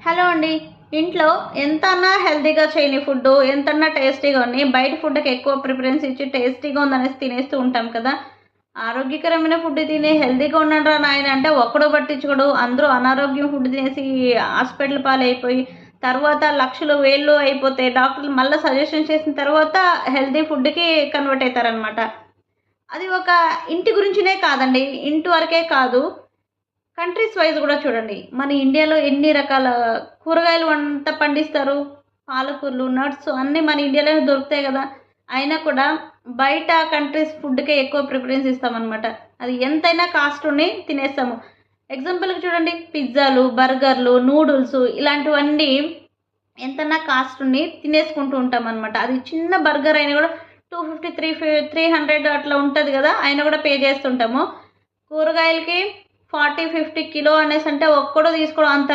Hello అండి. ఇంట్లో ఎంతన్నా హెల్తీగా చేయని ఫుడ్డు, ఎంతన్నా టేస్టీగా ఉన్ని బయట ఫుడ్‌కి ఎక్కువ ప్రిఫరెన్స్ ఇచ్చి టేస్టీగా ఉందనేసి తినేస్తూ ఉంటాం కదా! ఆరోగ్యకరమైన ఫుడ్ తిని హెల్తీగా ఉండండిరా నాయనా అంటే ఒక్కడు పట్టించుకోడు. అందరూ అనారోగ్యం ఫుడ్ తినేసి హాస్పిటల్ పాలైపోయి, తర్వాత లక్షలు, వేళ్ళు అయిపోతే డాక్టర్లు మళ్ళా సజెషన్ చేసిన తర్వాత హెల్తీ ఫుడ్‌కి కన్వర్ట్ అయితారనమాట. అది ఒక ఇంటి గురించినే కాదండి. ఇంటి వరకే కాదు. కంట్రీస్ వైస్ గూడా చూడండి. మన ఇండియాలో ఎన్ని రకాల కూరగాయలు పండిస్తారు. పాలకూరలు, నట్స్ అన్నీ మన ఇండియాలోనే దొరుకుతాయి గదా! అయినా కూడా బయట కంట్రీస్ ఫుడ్‌కే ఎక్కువ ప్రిఫరెన్స్ ఇస్తామనమాట. అది ఎంతైనా కాస్ట్ ఉన్ని తినేస్తాము. ఎగ్జాంపుల్‌కి చూడండి పిజ్జాలు, బర్గర్‌లు, నూడిల్స్ ఇలాంటివన్నీ ఎంతన్నా కాస్ట్ ఉన్ని తినేసుకుంటూ ఉంటామనమాట. అది చిన్న బర్గర్ అయినా గూడా 250, 300 అట్లా ఉంటది గదా! అయినా గూడా పే చేస్తుంటాము. కూరగాయలకి 40, 50 కిలో అనేసంటే ఒక్కడు తీసుకోవడం అంత